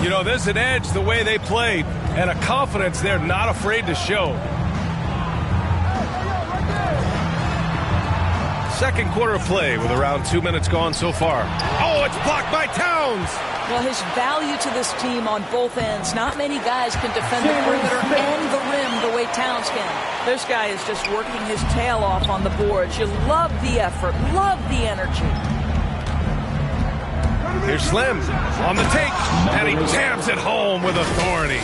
You know, there's an edge the way they played and a confidence they're not afraid to show. Second quarter of play with around 2 minutes gone so far. Oh, it's blocked by Towns. Well, his value to this team on both ends. Not many guys can defend the perimeter and the rim the way Towns can. This guy is just working his tail off on the boards. You love the effort, love the energy. Here's Slim on the take, and he jams it home with authority.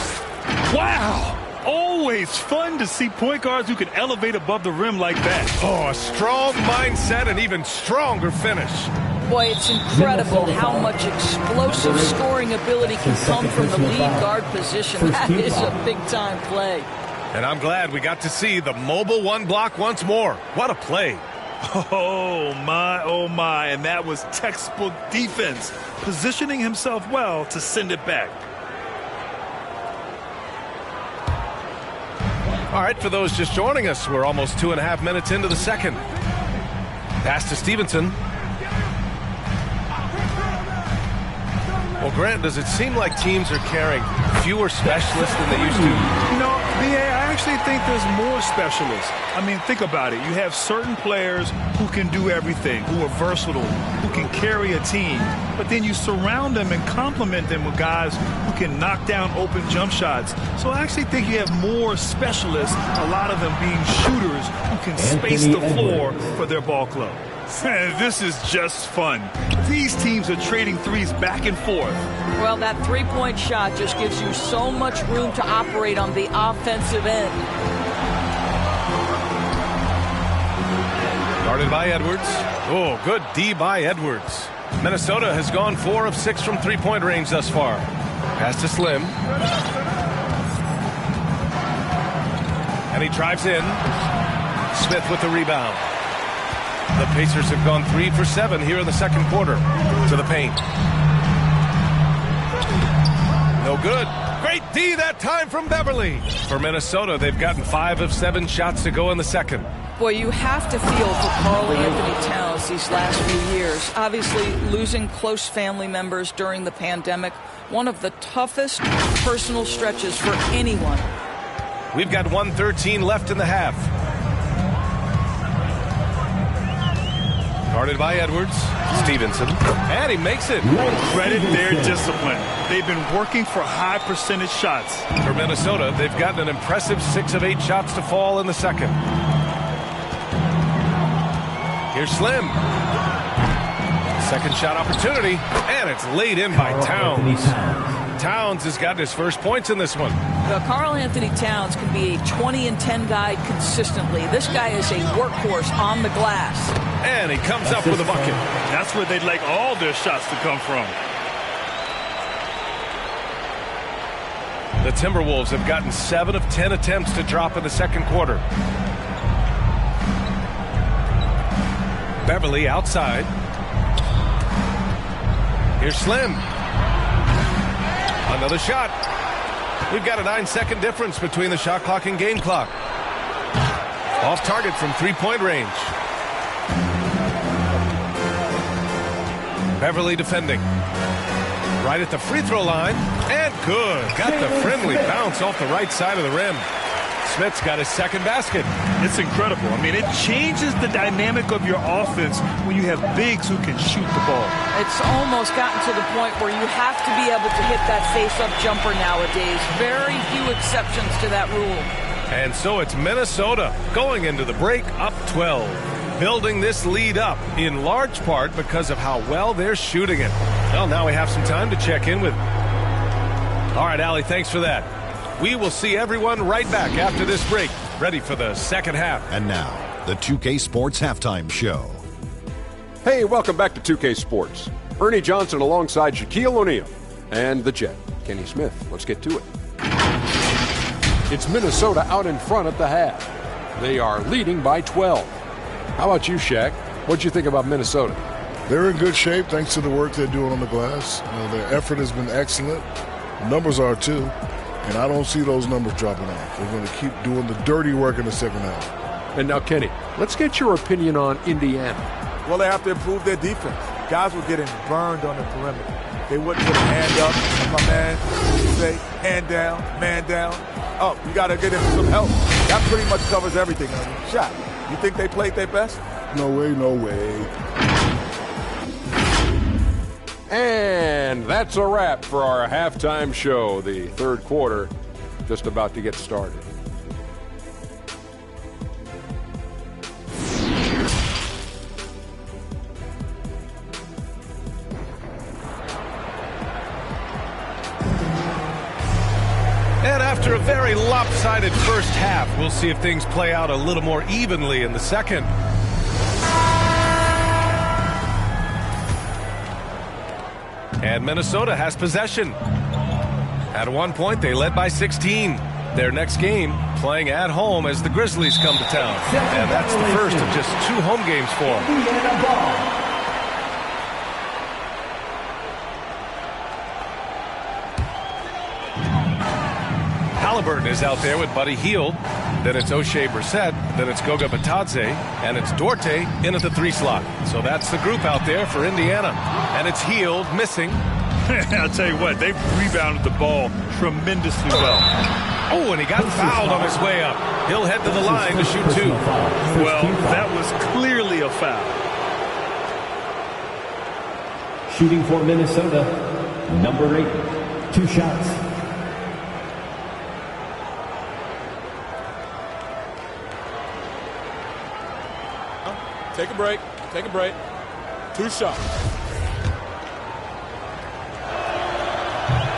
Wow! Always fun to see point guards who can elevate above the rim like that. Oh, a strong mindset and even stronger finish. Boy, it's incredible how much explosive scoring ability can come from the lead guard position. That is a big-time play. And I'm glad we got to see the mobile one block once more. What a play. Oh, my, and that was textbook defense, positioning himself well to send it back. All right, for those just joining us, we're almost 2.5 minutes into the second. Pass to Stevenson. Well, Grant, does it seem like teams are carrying fewer specialists than they used to? You know, B.A., I actually think there's more specialists. I mean, think about it. You have certain players who can do everything, who are versatile, who can carry a team. But then you surround them and complement them with guys who can knock down open jump shots. So I actually think you have more specialists, a lot of them being shooters who can space the floor for their ball club. This is just fun. These teams are trading threes back and forth. Well, that three-point shot just gives you so much room to operate on the offensive end. Guarded by Edwards. Oh, good D by Edwards. Minnesota has gone 4 of 6 from three-point range thus far. Pass to Slim. And he drives in. Smith with the rebound. The Pacers have gone 3 for 7 here in the second quarter. To the paint. No good. Great D that time from Beverly. For Minnesota, they've gotten 5 of 7 shots to go in the second. Boy, you have to feel for Karl-Anthony Towns these last few years. Obviously, losing close family members during the pandemic, one of the toughest personal stretches for anyone. We've got 1:13 left in the half. Guarded by Edwards. Stevenson. And he makes it. Credit their discipline. They've been working for high percentage shots. For Minnesota, they've gotten an impressive 6 of 8 shots to fall in the second. Here's Slim. Second shot opportunity. And it's laid in by Towns. Towns has gotten his first points in this one. Well, Karl-Anthony Towns can be a 20 and 10 guy consistently. This guy is a workhorse on the glass. And he comes up with a bucket. That's where they'd like all their shots to come from. The Timberwolves have gotten 7 of 10 attempts to drop in the second quarter. Beverly outside. Here's Slim. Another shot. We've got a 9-second difference between the shot clock and game clock. Off target from three-point range. Beverly defending. Right at the free throw line. And good. Got the friendly bounce off the right side of the rim. Smith's got his second basket. It's incredible. I mean, it changes the dynamic of your offense when you have bigs who can shoot the ball. It's almost gotten to the point where you have to be able to hit that face-up jumper nowadays. Very few exceptions to that rule. And so it's Minnesota going into the break up 12. Building this lead up in large part because of how well they're shooting it. Well, now we have some time to check in with. All right, Allie, thanks for that. We will see everyone right back after this break, ready for the second half. And now, the 2K Sports Halftime Show. Hey, welcome back to 2K Sports. Ernie Johnson alongside Shaquille O'Neal and the Jet, Kenny Smith. Let's get to it. It's Minnesota out in front at the half. They are leading by 12. How about you, Shaq? What'd you think about Minnesota? They're in good shape thanks to the work they're doing on the glass. Their effort has been excellent. The numbers are too. And I don't see those numbers dropping off. They're going to keep doing the dirty work in the second half. And now, Kenny, let's get your opinion on Indiana. Well, they have to improve their defense. Guys were getting burned on the perimeter. They wouldn't put a hand up. My man would say, hand down, man down. Oh, you got to get him some help. That pretty much covers everything. Shot. You think they played their best? No way, no way. And that's a wrap for our halftime show. The third quarter just about to get started. And after a very lopsided first half, we'll see if things play out a little more evenly in the second. And Minnesota has possession. At one point, they led by 16. Their next game, playing at home as the Grizzlies come to town. And that's the first of just 2 home games for them. Halliburton is out there with Buddy Hield. Then it's O'Shea Brissett. Then it's Goga Bitadze. And it's Duarte in at the 3 slot. So that's the group out there for Indiana. And it's Hield missing. I'll tell you what, they've rebounded the ball tremendously well. Oh, and he got fouled on his way up. He'll head to the line to shoot 2. Well, that was clearly a foul. Shooting for Minnesota, number 8, 2 shots. Take a break. Take a break. 2 shots.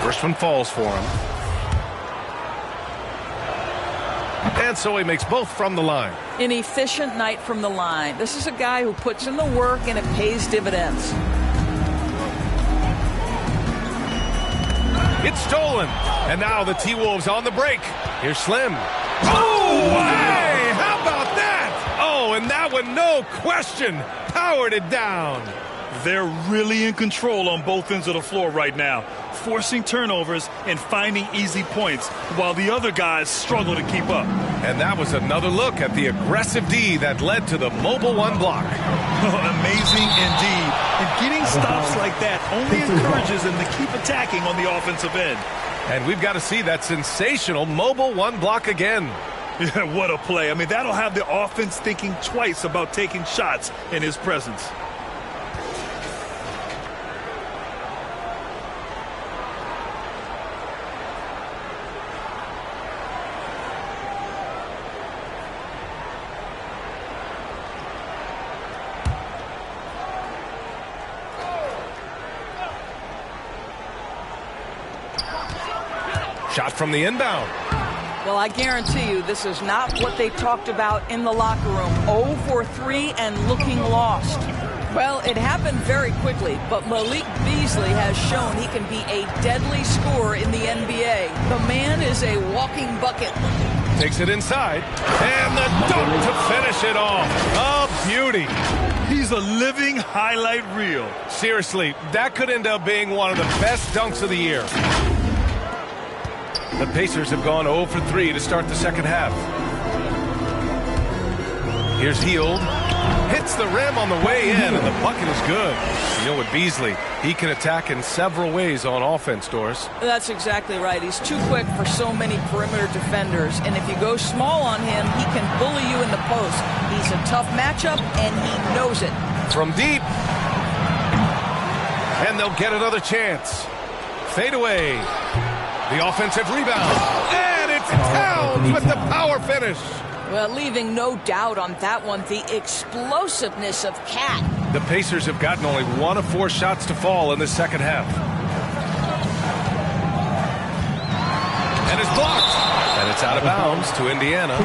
First one falls for him. And so he makes both from the line. An efficient night from the line. This is a guy who puts in the work and it pays dividends. It's stolen. And now the T-Wolves on the break. Here's Slim. Oh, hey, how about that? Oh, and that one, no question, powered it down. They're really in control on both ends of the floor right now, forcing turnovers and finding easy points while the other guys struggle to keep up. And that was another look at the aggressive D that led to the mobile 1 block. Amazing indeed. And getting stops like that only encourages them to keep attacking on the offensive end. And we've got to see that sensational mobile 1 block again. Yeah, what a play. I mean, that'll have the offense thinking twice about taking shots in his presence. Shot from the inbound. Well, I guarantee you this is not what they talked about in the locker room. 0 for 3 and looking lost. Well, it happened very quickly, but Malik Beasley has shown he can be a deadly scorer in the NBA. The man is a walking bucket. Takes it inside, and the dunk to finish it off. A beauty. He's a living highlight reel. Seriously, that could end up being one of the best dunks of the year. The Pacers have gone 0 for 3 to start the second half. Here's Hield. Hits the rim on the way in, and the bucket is good. You know, with Beasley, he can attack in several ways on offense, Doris. That's exactly right. He's too quick for so many perimeter defenders. And if you go small on him, he can bully you in the post. He's a tough matchup, and he knows it. From deep. And they'll get another chance. Fade away. The offensive rebound. And it's Towns with the power finish. Well, leaving no doubt on that one, the explosiveness of Cat. The Pacers have gotten only 1 of 4 shots to fall in the second half. And it's blocked. And it's out of bounds to Indiana.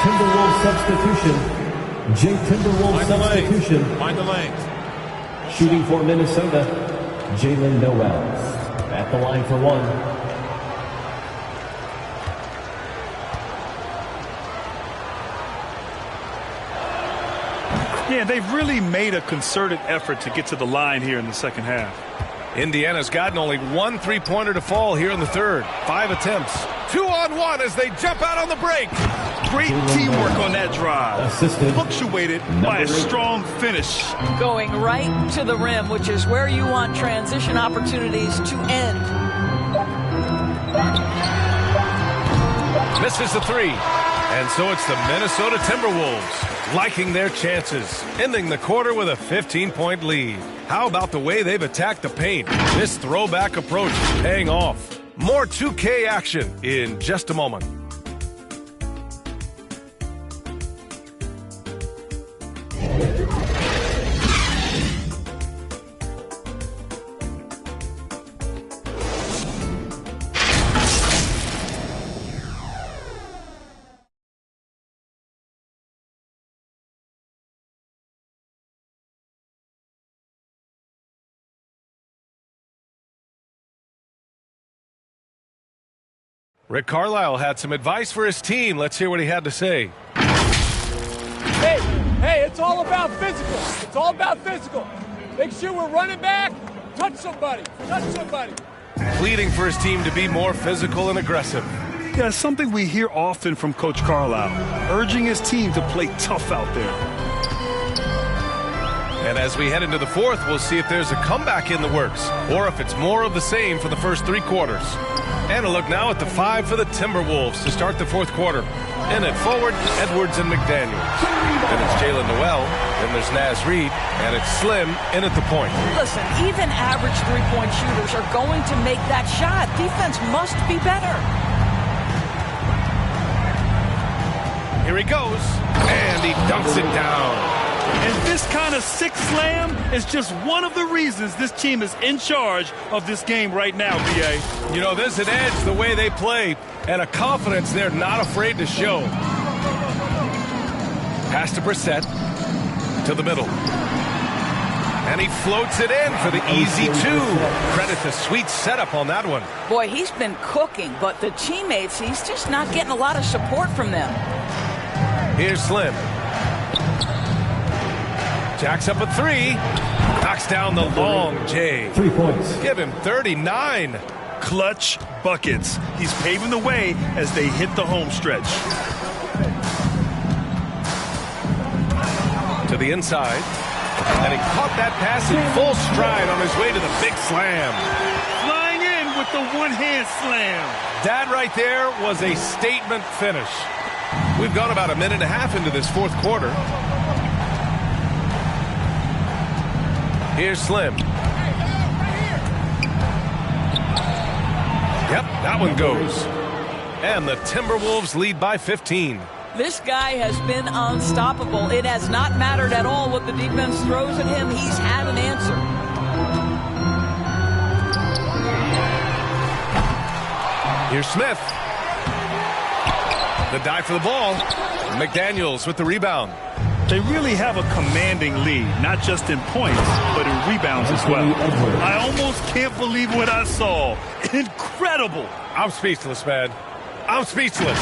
Timberwolves substitution. Jay Timberwolves substitution. Find the lane. Shooting for Minnesota, Jalen Noel. At the line for 1. Yeah, they've really made a concerted effort to get to the line here in the second half. Indiana's gotten only 1 3-pointer to fall here in the third. 5 attempts. 2-on-1 as they jump out on the break. Great teamwork on that drive. Assisted. Punctuated by a strong finish. Going right to the rim, which is where you want transition opportunities to end. Misses the three. And so it's the Minnesota Timberwolves liking their chances, ending the quarter with a 15-point lead. How about the way they've attacked the paint? This throwback approach is paying off. More 2K action in just a moment. Rick Carlisle had some advice for his team. Let's hear what he had to say. Hey, it's all about physical. It's all about physical. Make sure we're running back. Touch somebody. Pleading for his team to be more physical and aggressive. Yeah, something we hear often from Coach Carlisle, urging his team to play tough out there. And as we head into the fourth, we'll see if there's a comeback in the works or if it's more of the same for the first three quarters. And a look now at the five for the Timberwolves to start the fourth quarter. In it forward, Edwards and McDaniels. Then it's Jaylen Nowell. Then there's Naz Reid. And it's Slim in at the point. Listen, even average three-point shooters are going to make that shot. Defense must be better. Here he goes. And he dunks it down. And this kind of sick slam is just one of the reasons this team is in charge of this game right now, B.A. You know, there's an edge the way they play and a confidence they're not afraid to show. Pass to Brissett. To the middle. And he floats it in for the easy two. Credit the sweet setup on that one. Boy, he's been cooking, but the teammates, he's just not getting a lot of support from them. Here's Slim. Jacks up a three. Knocks down the long J. 3 points. Give him 39. Clutch buckets. He's paving the way as they hit the home stretch. To the inside. And he caught that pass in full stride on his way to the big slam. Flying in with the one-hand slam. That right there was a statement finish. We've gone about a minute and a half into this fourth quarter. Here's Slim. Yep, that one goes. And the Timberwolves lead by 15. This guy has been unstoppable. It has not mattered at all what the defense throws at him. He's had an answer. Here's Smith. The dive for the ball. McDaniels with the rebound. They really have a commanding lead, not just in points, but in rebounds as well. I almost can't believe what I saw. Incredible. I'm speechless, man. I'm speechless.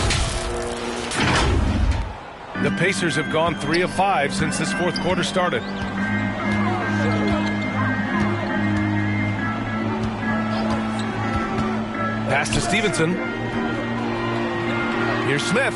The Pacers have gone 3 of 5 since this fourth quarter started. Pass to Stevenson. Here's Smith.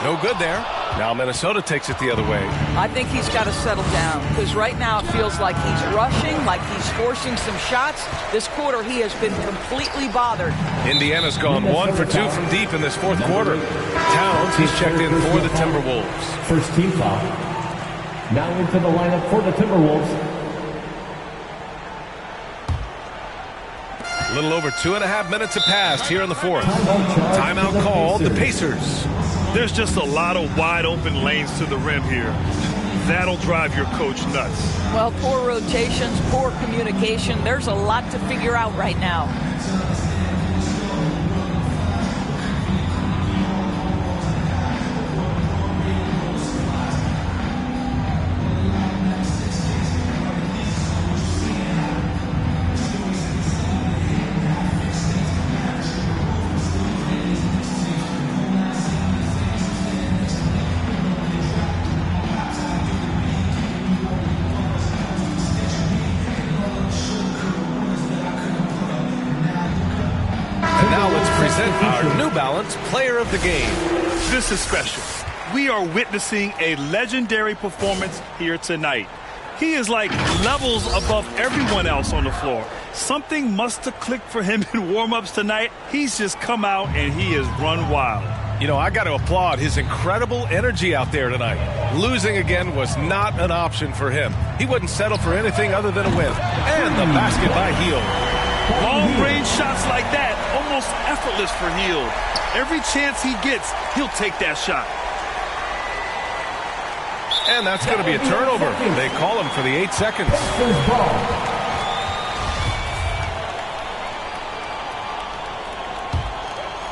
No good there. Now Minnesota takes it the other way. I think he's got to settle down because right now it feels like he's rushing, like he's forcing some shots. This quarter he has been completely bothered. Indiana's gone 1 for 2 from deep in this fourth quarter. Towns, he's checked in for the Timberwolves. First team foul. Now into the lineup for the Timberwolves. A little over 2.5 minutes have passed here in the fourth. Timeout called, the Pacers. There's just a lot of wide open lanes to the rim here. That'll drive your coach nuts. Well, poor rotations, poor communication. There's a lot to figure out right now. New Balance Player of the Game. This is special. We are witnessing a legendary performance here tonight. He is like levels above everyone else on the floor. Something must have clicked for him in warm-ups tonight. He's just come out and he has run wild. You know, I got to applaud his incredible energy out there tonight. Losing again was not an option for him. He wouldn't settle for anything other than a win. And the basket by Hield. Long-range shots like that, almost effortless for Hield. Every chance he gets, he'll take that shot. And that's going to be a turnover. They call him for the 8 seconds.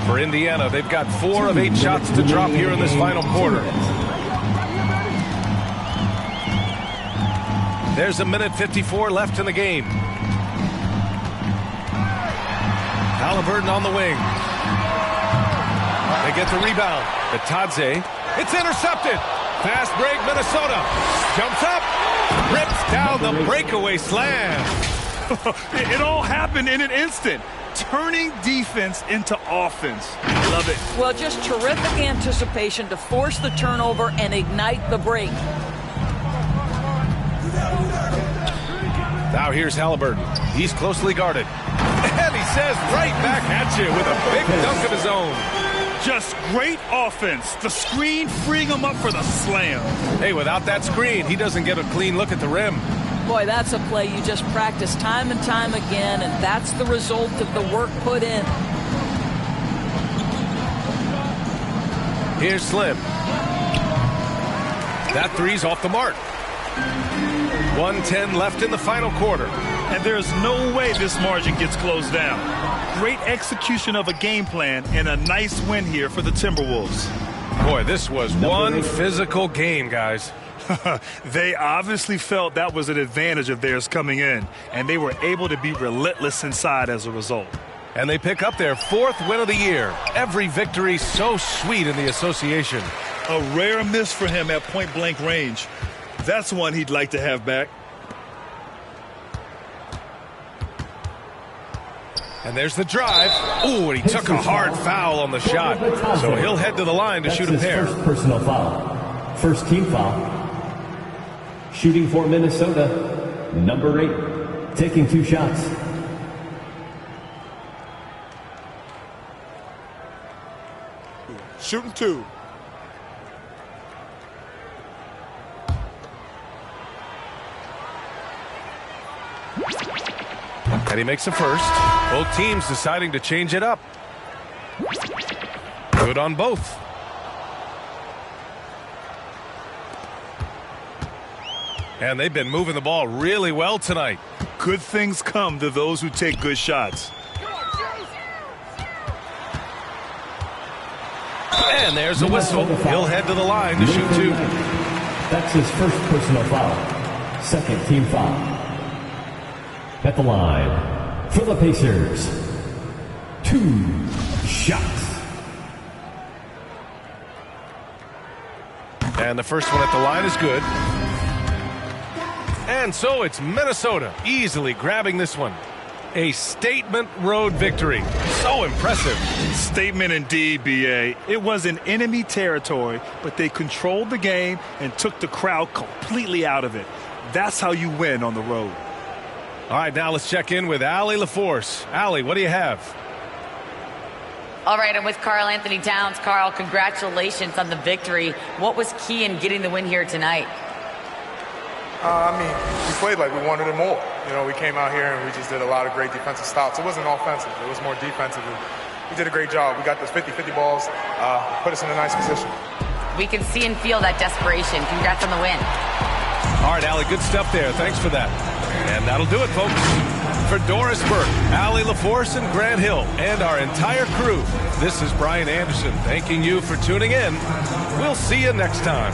For Indiana, they've got 4 of 8 shots to drop here in this final quarter. There's a minute 54 left in the game. Halliburton on the wing. They get the rebound. Bitadze. It's intercepted. Fast break, Minnesota. Jumps up. Rips down the breakaway slam. It all happened in an instant. Turning defense into offense. Love it. Well, just terrific anticipation to force the turnover and ignite the break. Now here's Halliburton. He's closely guarded. And he says right back at you with a big dunk of his own. Just great offense. The screen freeing him up for the slam. Hey, without that screen, he doesn't get a clean look at the rim. Boy, that's a play you just practice time and time again, and that's the result of the work put in. Here's Slim. That three's off the mark. 1:10 left in the final quarter. And there's no way this margin gets closed down. Great execution of a game plan and a nice win here for the Timberwolves. Boy, this was one physical game, guys. They obviously felt that was an advantage of theirs coming in, and they were able to be relentless inside as a result. And they pick up their 4th win of the year. Every victory so sweet in the association. A rare miss for him at point-blank range. That's one he'd like to have back. And there's the drive. Ooh, and he took a hard foul on the shot. So he'll head to the line to shoot a pair. First personal foul. First team foul. Shooting for Minnesota, number 8, taking 2 shots. Shooting 2. And he makes a first. Both teams deciding to change it up. Good on both. And they've been moving the ball really well tonight. Good things come to those who take good shots. And there's a whistle. He'll head to the line to shoot 2. That's his first personal foul. Second team foul. At the line for the Pacers. 2 shots. And the first one at the line is good. And so it's Minnesota easily grabbing this one. A statement road victory. So impressive. Statement indeed, B.A. It was in enemy territory, but they controlled the game and took the crowd completely out of it. That's how you win on the road. All right, now let's check in with Allie LaForce. Allie, what do you have? All right, I'm with Karl Anthony Towns. Karl, congratulations on the victory. What was key in getting the win here tonight? We played like we wanted it more. You know, we came out here and we just did a lot of great defensive stops. It wasn't offensive. It was more defensive. We did a great job. We got those 50-50 balls, put us in a nice position. We can see and feel that desperation. Congrats on the win. All right, Allie, good stuff there. Thanks for that. And that'll do it, folks. For Doris Burke, Allie LaForce, and Grant Hill, and our entire crew, this is Brian Anderson thanking you for tuning in. We'll see you next time.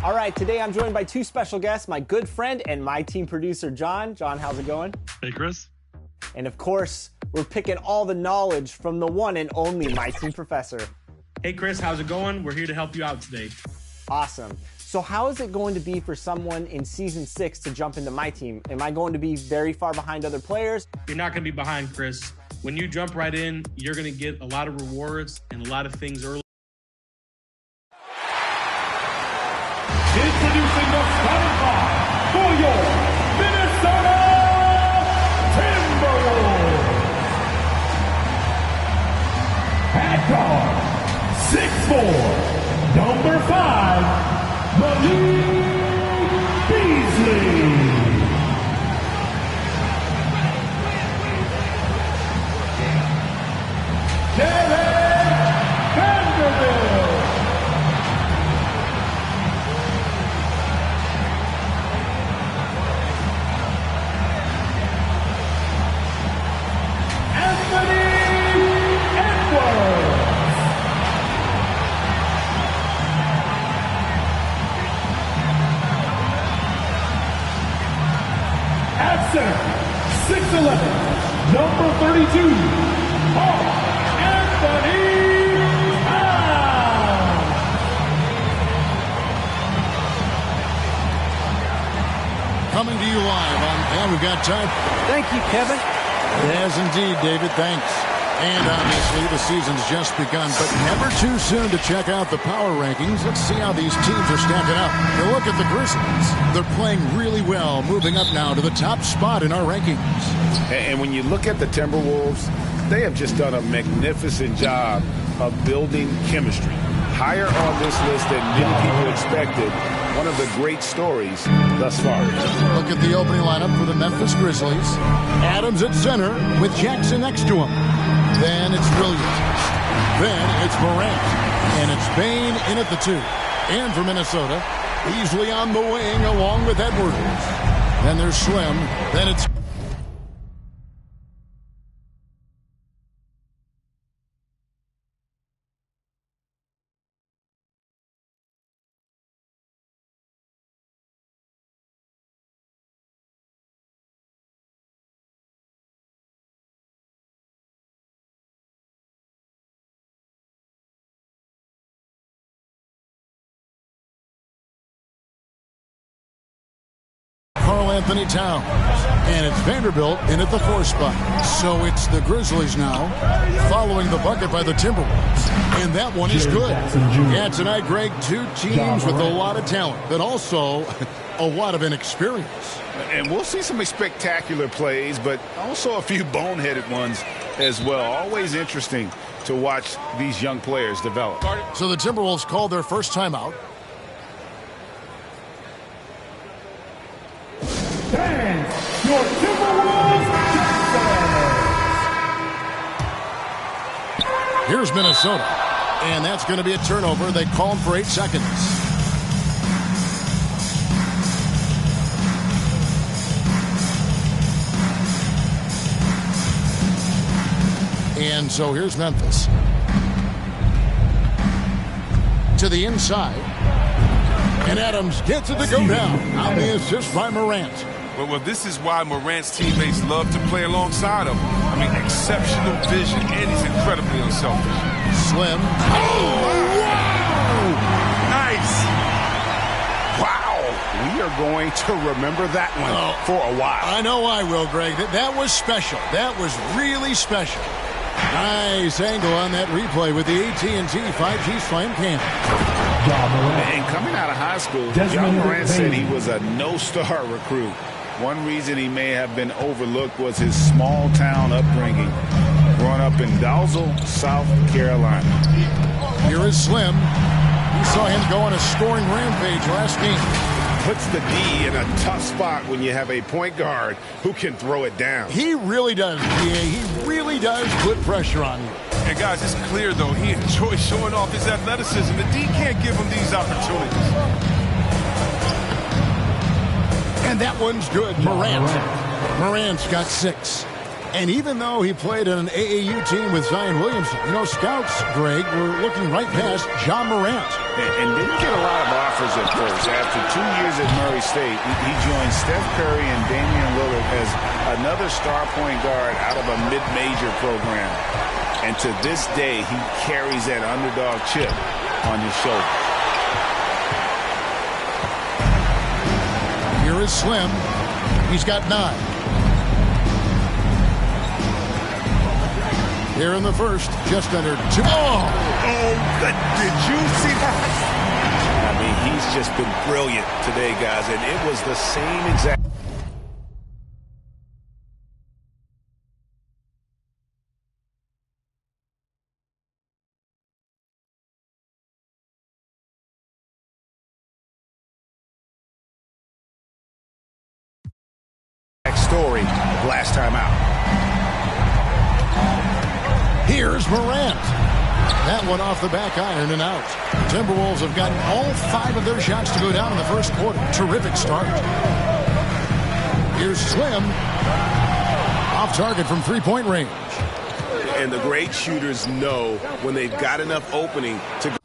All right, today I'm joined by two special guests, my good friend and my team producer, John. John, how's it going? Hey, Chris. And of course, we're picking all the knowledge from the one and only my team professor. Hey, Chris, how's it going? We're here to help you out today. Awesome. So how is it going to be for someone in Season 6 to jump into my team? Am I going to be very far behind other players? You're not going to be behind, Chris. When you jump right in, you're going to get a lot of rewards and a lot of things early. Introducing the starting five for your Minnesota Timberwolves. At guard, 6'4", number 5, Malik Beasley. Derek Vanderbilt. At center, 6'11", number 32, Karl-Anthony Towns. Coming to you live on, and we've got time. Thank you, Kevin. Yes, indeed, David, thanks. And obviously the season's just begun, but never too soon to check out the power rankings. Let's see how these teams are stacking up. You look at the Grizzlies. They're playing really well, moving up now to the top spot in our rankings. And when you look at the Timberwolves, they have just done a magnificent job of building chemistry. Higher on this list than many people expected. One of the great stories thus far. Look at the opening lineup for the Memphis Grizzlies. Adams at center with Jackson next to him. Then it's Williams. Then it's Morant. And it's Bane in at the 2. And for Minnesota, Beasley on the wing along with Edwards. Then there's Slim. Then it's... Karl-Anthony Towns. And it's Vanderbilt in at the 4 spot. So it's the Grizzlies now, following the bucket by the Timberwolves. And that one is good. Yeah, tonight, Greg, two teams with a lot of talent, but also a lot of inexperience. And we'll see some spectacular plays, but also a few boneheaded ones as well. Always interesting to watch these young players develop. So the Timberwolves called their first timeout. Fans, your Timberwolves Jackson. Here's Minnesota. And that's going to be a turnover. They call him for 8 seconds. And so here's Memphis. To the inside. And Adams gets it to go down on the assist by Morant. Well, this is why Morant's teammates love to play alongside him. I mean, exceptional vision, and he's incredibly unselfish. Slim. Oh, wow! Nice! Wow! We are going to remember that one for a while. I know I will, Greg. That was special. That was really special. Nice angle on that replay with the AT&T 5G Slam Cam. And coming out of high school, John Morant said he was a no-star recruit. One reason he may have been overlooked was his small-town upbringing, growing up in Dalzell, South Carolina. Here is Slim. You saw him go on a scoring rampage last game. Puts the D in a tough spot when you have a point guard who can throw it down. He really does, PA. He really does put pressure on you. And guys, it's clear, though, he enjoys showing off his athleticism. The D can't give him these opportunities. And that one's good. Morant's got 6. And even though he played on an AAU team with Zion Williamson, you know, scouts, Greg, were looking right past John Morant. and didn't get a lot of offers at first. After 2 years at Murray State, he joined Steph Curry and Damian Lillard as another star point guard out of a mid-major program. And to this day, he carries that underdog chip on his shoulder. Here is Slim. He's got 9. Here in the first, just under 2. Did you see that? I mean, he's just been brilliant today, guys, and it was the same exact. Story last time out. Here's Morant. That one off the back iron and out. Timberwolves have gotten all 5 of their shots to go down in the first quarter. Terrific start. Here's Slim. Off target from three-point range. And the great shooters know when they've got enough opening to go.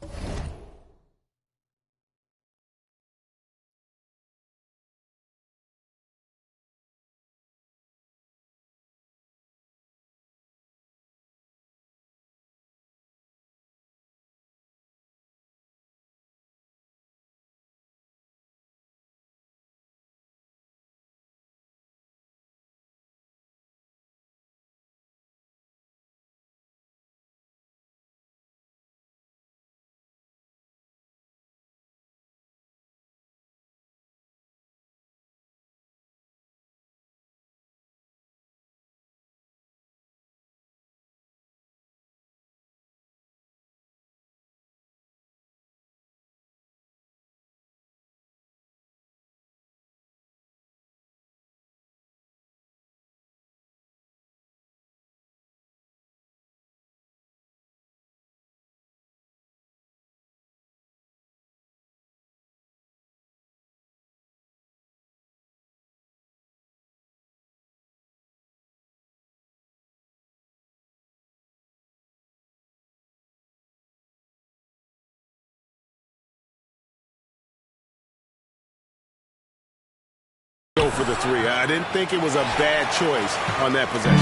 Go for the 3. I didn't think it was a bad choice on that possession.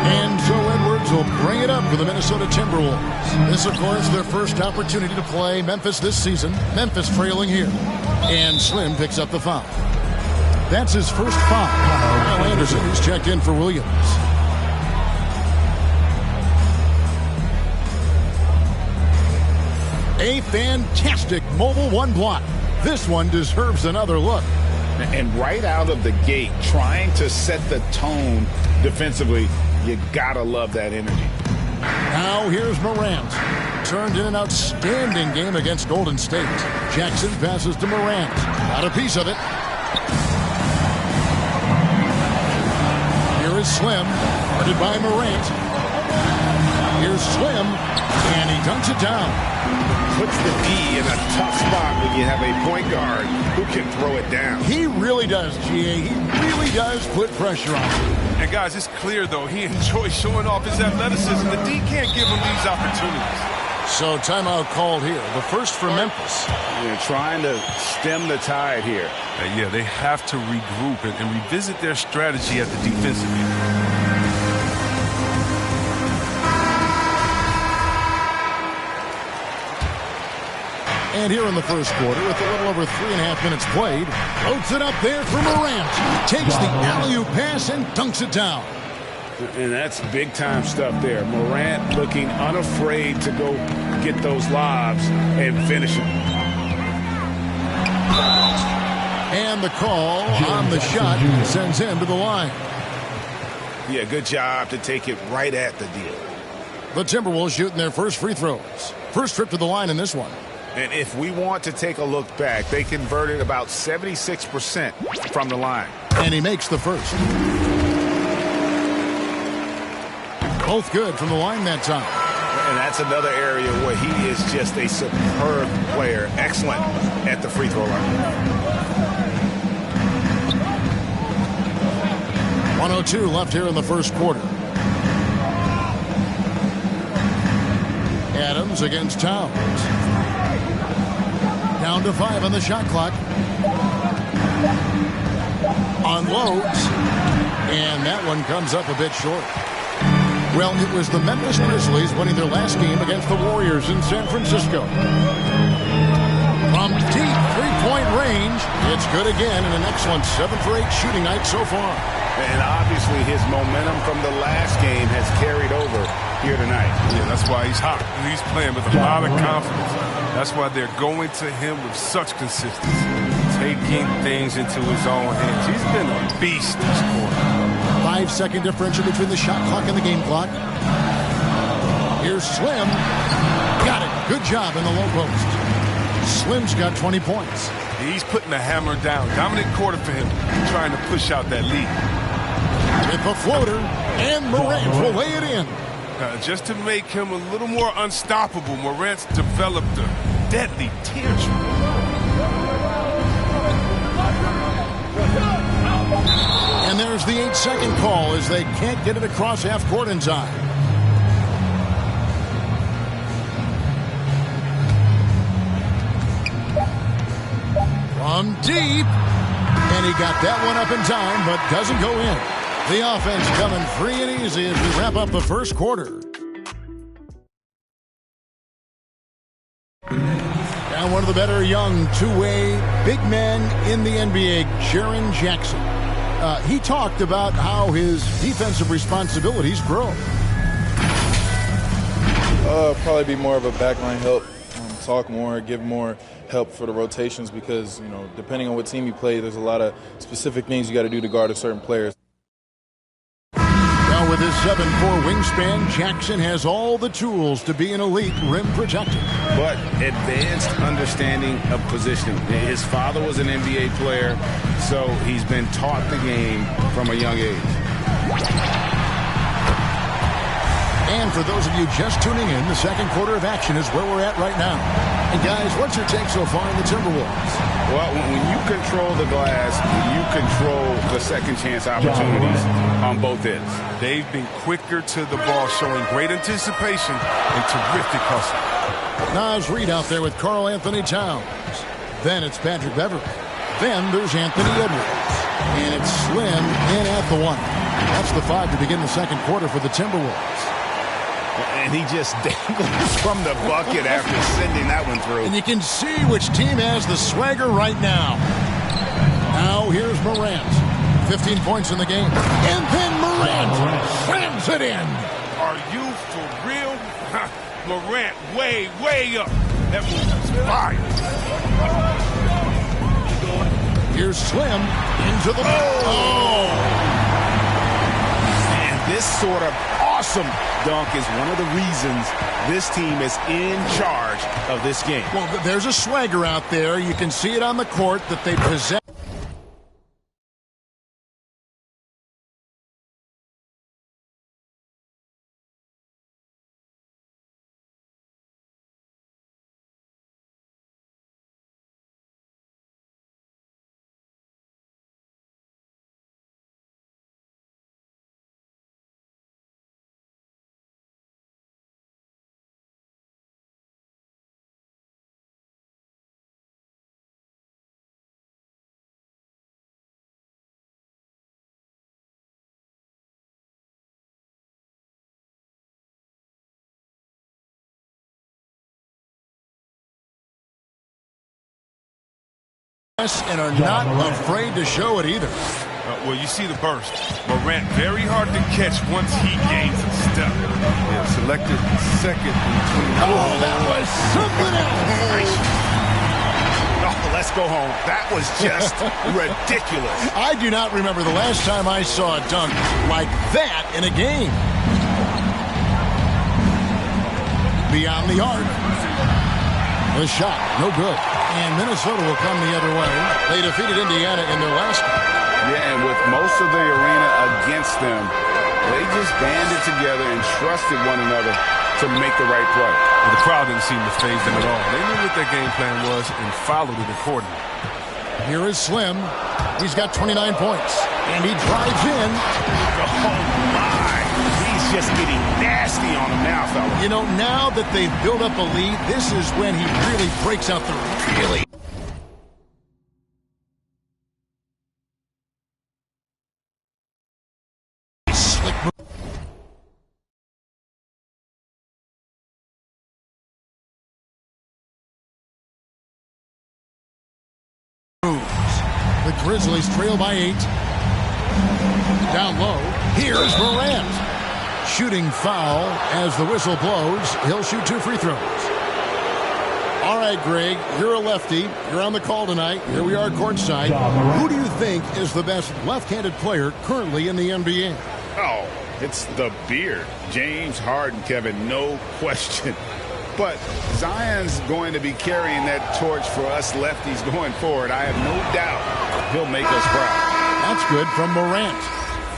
And so Edwards will bring it up for the Minnesota Timberwolves. This, of course, their first opportunity to play Memphis this season. Memphis trailing here. And Slim picks up the foul. That's his first foul. Kyle Anderson, who's checked in for Williams. A fantastic mobile 1 block. This one deserves another look. And right out of the gate, trying to set the tone defensively, you gotta love that energy. Now here's Morant. Turned in an outstanding game against Golden State. Jackson passes to Morant. Got a piece of it. Here is Slim. Guarded by Morant. Here's Slim. And he dunks it down. Puts the D in a tough spot when you have a point guard who can throw it down. He really does, GA. He really does put pressure on him. And guys, it's clear, though, he enjoys showing off his athleticism. The D can't give him these opportunities. So timeout called here. The first for Memphis. They're trying to stem the tide here. Yeah, they have to regroup and revisit their strategy at the defensive end. And here in the first quarter, with a little over 3.5 minutes played, floats it up there for Morant. Takes the alley-oop pass and dunks it down. And that's big-time stuff there. Morant looking unafraid to go get those lobs and finish them. And the call on the shot sends him to the line. Yeah, good job to take it right at the deal. The Timberwolves shooting their first free throws. First trip to the line in this one. And if we want to take a look back, they converted about 76% from the line. And he makes the first. Both good from the line that time. And that's another area where he is just a superb player. Excellent at the free throw line. 1:02 left here in the first quarter. Adams against Towns. Down to 5 on the shot clock. Unloads. And that one comes up a bit short. Well, it was the Memphis Grizzlies winning their last game against the Warriors in San Francisco. From deep three-point range, it's good again, and an excellent 7 for 8 shooting night so far. And obviously his momentum from the last game has carried over here tonight. Yeah, that's why he's hot. He's playing with a lot of confidence. That's why they're going to him with such consistency, taking things into his own hands. He's been a beast this quarter. 5-second differential between the shot clock and the game clock. Here's Slim. Got it. Good job in the low post. Slim's got 20 points. He's putting the hammer down. Dominant quarter for him, trying to push out that lead. With the floater, and Morant will lay it in. Just to make him a little more unstoppable, Morant's developed a deadly teardrop. And there's the 8-second call as they can't get it across half court in time. From deep. And he got that one up in time, but doesn't go in. The offense coming free and easy as we wrap up the first quarter. And one of the better young two-way big men in the NBA, Jaren Jackson. He talked about how his defensive responsibilities grow. Probably be more of a backline help, talk more, give more help for the rotations because, you know, depending on what team you play, there's a lot of specific things you got to do to guard a certain players. Now with his 7'4" wingspan, Jackson has all the tools to be an elite rim protector. But advanced understanding of positioning. His father was an NBA player, so he's been taught the game from a young age. And for those of you just tuning in, the second quarter of action is where we're at right now. And guys, what's your take so far in the Timberwolves? Well, when you control the glass, you control the second chance opportunities on both ends. They've been quicker to the ball, showing great anticipation and terrific hustle. Naz Reid out there with Karl Anthony Towns. Then it's Patrick Beverley. Then there's Anthony Edwards. And it's Slim in at the 1. That's the 5 to begin the second quarter for the Timberwolves. And he just dangles from the bucket after sending that one through. And you can see which team has the swagger right now. Now here's Morant. 15 points in the game. And then Morant slams it in. Are you for real? Morant way, way up. That was fire. Here's Slim into the... Oh! And this sort of awesome dunk is one of the reasons this team is in charge of this game. Well, there's a swagger out there. You can see it on the court that they possess. And are not afraid to show it either. Well, you see the burst. Morant very hard to catch once he gains a step. Yeah, selected second in between. Oh, that was something else. Oh, let's go home. That was just ridiculous. I do not remember the last time I saw a dunk like that in a game. Beyond the arc. The shot, no good. And Minnesota will come the other way. They defeated Indiana in their last game. Yeah, and with most of the arena against them, they just banded together and trusted one another to make the right play. Well, the crowd didn't seem to faze them at all. They knew what their game plan was and followed it accordingly. Here is Slim. He's got 29 points. And he drives in. Oh, my. He's just getting nasty on him now, fella. You know, now that they've built up a lead, this is when he really breaks out the really Grizzlies trail by 8. Down low, here's Morant. Shooting foul as the whistle blows. He'll shoot 2 free throws. All right, Greg, you're a lefty. You're on the call tonight. Here we are courtside. Who do you think is the best left-handed player currently in the NBA? Oh, it's the beard. James Harden, Kevin, no question. But Zion's going to be carrying that torch for us lefties going forward. I have no doubt he'll make us proud. That's good from Morant.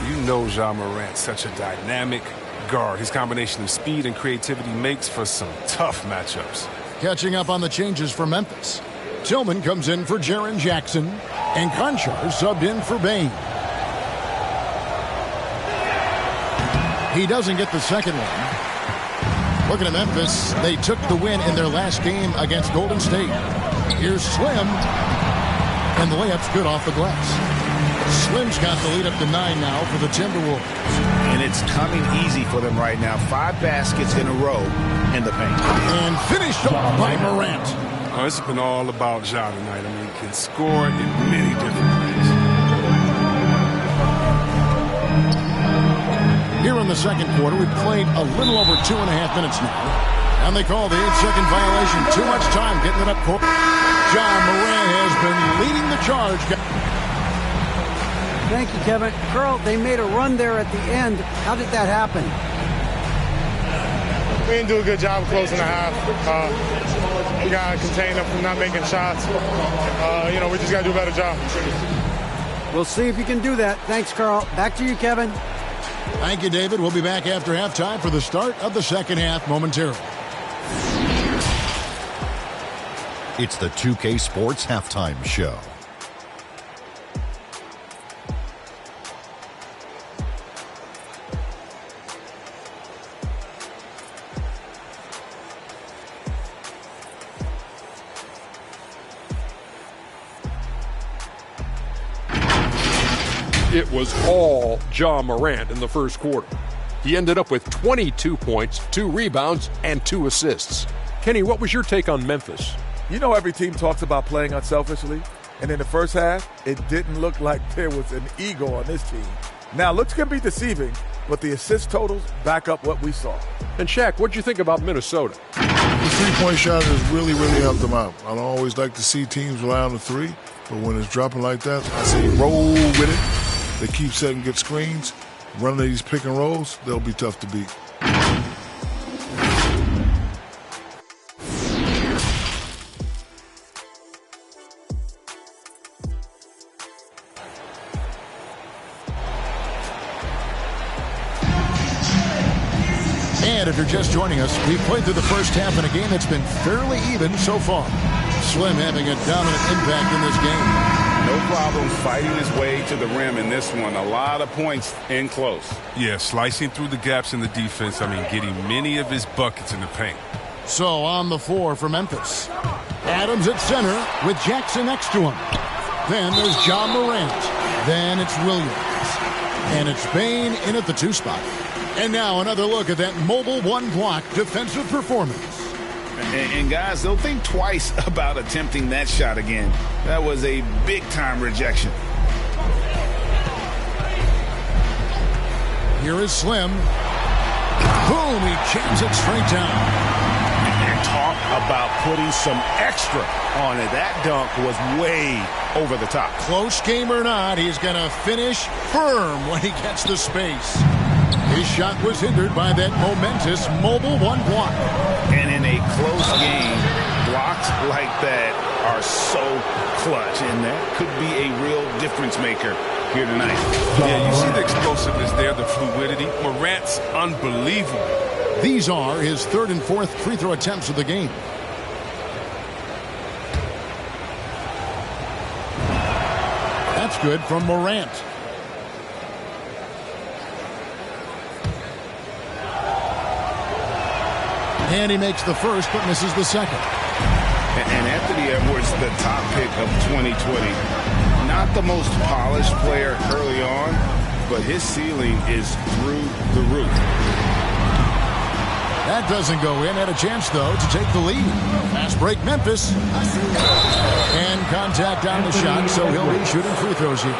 You know Ja Morant's such a dynamic guard. His combination of speed and creativity makes for some tough matchups. Catching up on the changes for Memphis. Tillman comes in for Jaren Jackson, and Conchar subbed in for Bane. He doesn't get the second one. Looking at Memphis, they took the win in their last game against Golden State. Here's Slim, and the layup's good off the glass. Slim's got the lead up to 9 now for the Timberwolves. And it's coming easy for them right now. 5 baskets in a row in the paint. And finished off by Morant. Oh, it's been all about Ja tonight. I mean, he can score in many different ways. Here in the second quarter, we've played a little over 2.5 minutes now. And they call the 8-second violation. Too much time getting it up court. Ja Morant has been leading the charge. Thank you, Kevin. Carl, they made a run there at the end. How did that happen? We didn't do a good job of closing the half. We got to contain them from not making shots. We just got to do a better job. We'll see if you can do that. Thanks, Carl. Back to you, Kevin. Thank you, David. We'll be back after halftime for the start of the second half momentarily. It's the 2K Sports Halftime Show. It was all Ja Morant in the first quarter. He ended up with 22 points, 2 rebounds, and 2 assists. Kenny, what was your take on Memphis? You know every team talks about playing unselfishly, and in the first half, it didn't look like there was an ego on this team. Now, looks can be deceiving, but the assist totals back up what we saw. And Shaq, what'd you think about Minnesota? The three-point shot has really, really helped them out. I don't always like to see teams rely on the three, but when it's dropping like that, I say roll with it. They keep setting good screens, running these pick and rolls, they'll be tough to beat. And if you're just joining us, we've played through the first half in a game that's been fairly even so far. Slim having a dominant impact in this game. No problem fighting his way to the rim in this one. A lot of points in close. Yeah, slicing through the gaps in the defense. I mean, getting many of his buckets in the paint. So on the floor for Memphis. Adams at center with Jackson next to him. Then there's Ja Morant. Then it's Williams. And it's Bane in at the 2 spot. And now another look at that mobile 1-block defensive performance. And guys, they'll think twice about attempting that shot again. That was a big-time rejection. Here is Slim. Boom, he jams it straight down. And talk about putting some extra on it. That dunk was way over the top. Close game or not, he's going to finish firm when he gets the space. His shot was hindered by that momentous mobile 1-block. And in a close game, blocks like that are so clutch, and that could be a real difference maker here tonight. Yeah, you see the explosiveness there, the fluidity. Morant's unbelievable. These are his 3rd and 4th free throw attempts of the game. That's good from Morant. And he makes the first, but misses the second. And Anthony Edwards, the top pick of 2020. Not the most polished player early on, but his ceiling is through the roof. That doesn't go in. Had a chance, though, to take the lead. Fast break, Memphis. And contact on the shot, so he'll be shooting free throws here.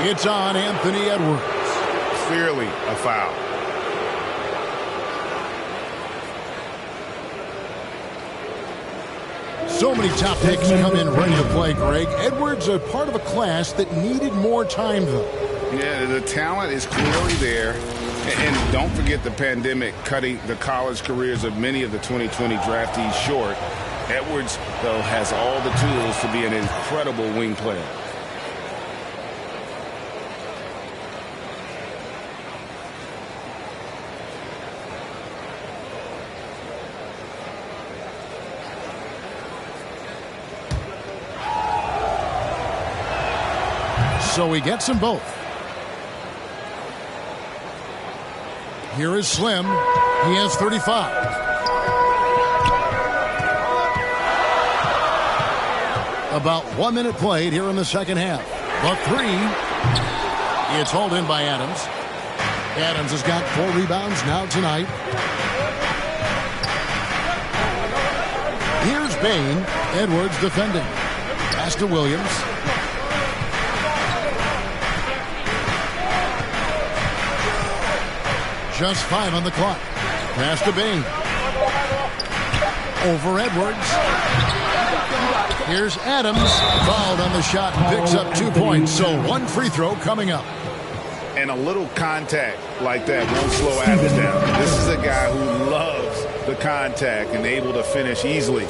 It's on Anthony Edwards. Clearly a foul. So many top picks come in ready to play, Greg. Edwards a part of a class that needed more time, though. Yeah, the talent is clearly there. And don't forget the pandemic cutting the college careers of many of the 2020 draftees short. Edwards, though, has all the tools to be an incredible wing player. So he gets them both. Here is Slim. He has 35. About 1 minute played here in the second half. The three. It's hauled in by Adams. Adams has got 4 rebounds now tonight. Here's Bain. Edwards defending. Pass to Williams. Just 5 on the clock. Pass to Bain. Over Edwards. Here's Adams. Fouled on the shot and picks up 2 points. So 1 free throw coming up. And a little contact like that won't slow Adams down. This is a guy who loves the contact and able to finish easily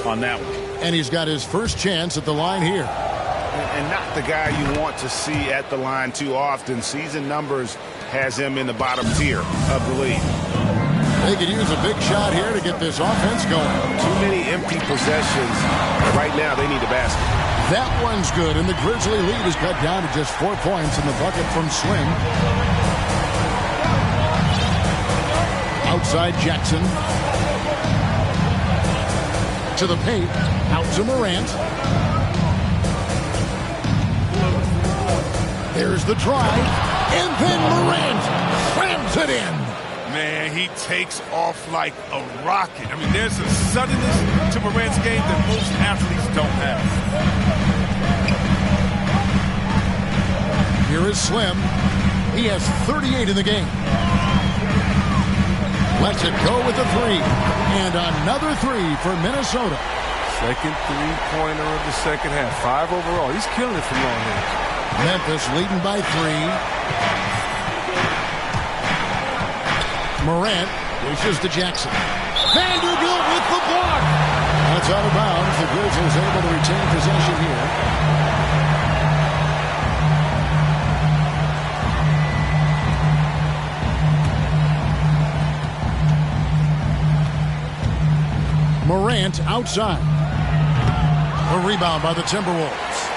on that one. And he's got his first chance at the line here. And not the guy you want to see at the line too often. Season numbers has him in the bottom tier of the league. They could use a big shot here to get this offense going. Too many empty possessions. Right now, they need a basket. That one's good, and the Grizzly lead is cut down to just 4 points in the bucket from Slim. Outside Jackson. To the paint. Out to Morant. There's the drive. And then Morant slams it in. Man, he takes off like a rocket. I mean, there's a suddenness to Morant's game that most athletes don't have. Here is Slim. He has 38 in the game. Lets it go with a 3. And another 3 for Minnesota. Second three-pointer of the second half. 5 overall. He's killing it from long range. Memphis leading by 3. Morant wishes to Jackson. Vanderbilt with the block. That's out of bounds. The Grizzlies able to retain possession here. Morant outside. A rebound by the Timberwolves.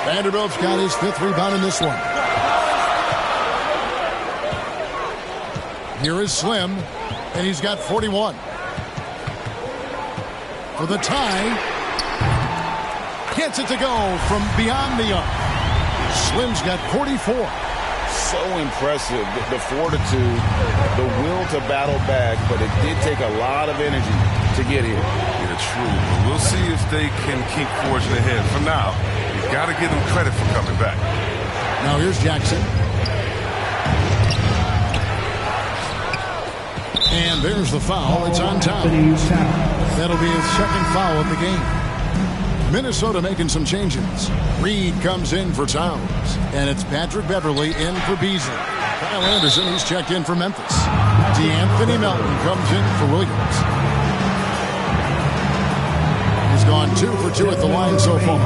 Vanderbilt's got his 5th rebound in this one. Here is Slim, and he's got 41. For the tie. Gets it to go from beyond the arc. Slim's got 44. So impressive, the fortitude, the will to battle back, but it did take a lot of energy to get here. Yeah, true. We'll see if they can keep forging ahead. For now, you got to give them credit for coming back. Now here's Jackson. And there's the foul. It's on Towns. That'll be his 2nd foul of the game. Minnesota making some changes. Reed comes in for Towns. And it's Patrick Beverly in for Beasley. Kyle Anderson, he's checked in for Memphis. DeAnthony Melton comes in for Williams. He's gone 2 for 2 at the line so far.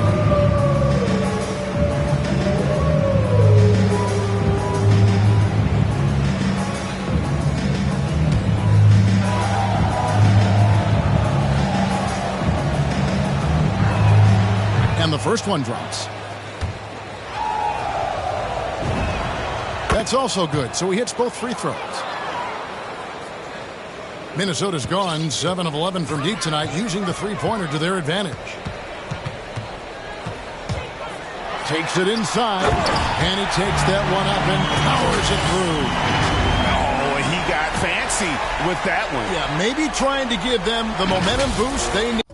And the first one drops. That's also good, so he hits both free throws. Minnesota's gone 7 of 11 from deep tonight, using the three-pointer to their advantage. Takes it inside, and he takes that one up and powers it through. Oh, he got fancy with that one. Yeah, maybe trying to give them the momentum boost they need.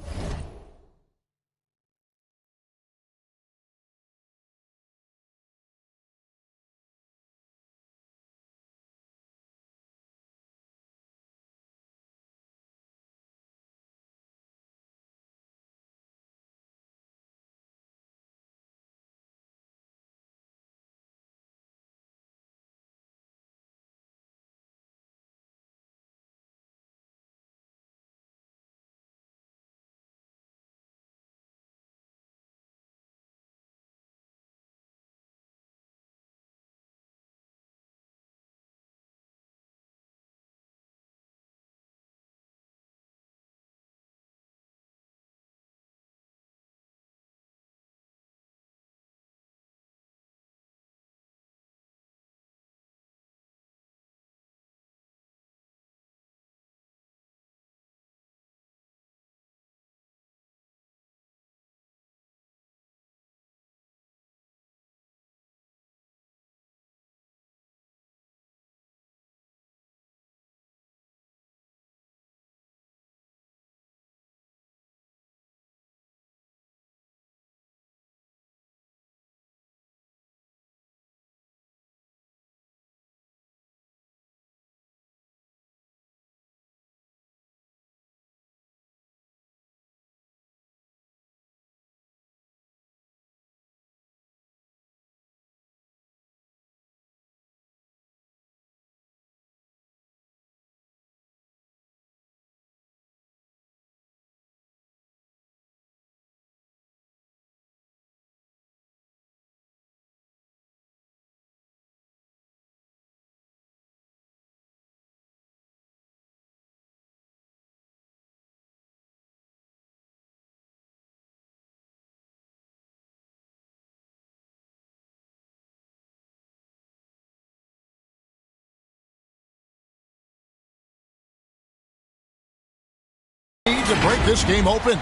To break this game open.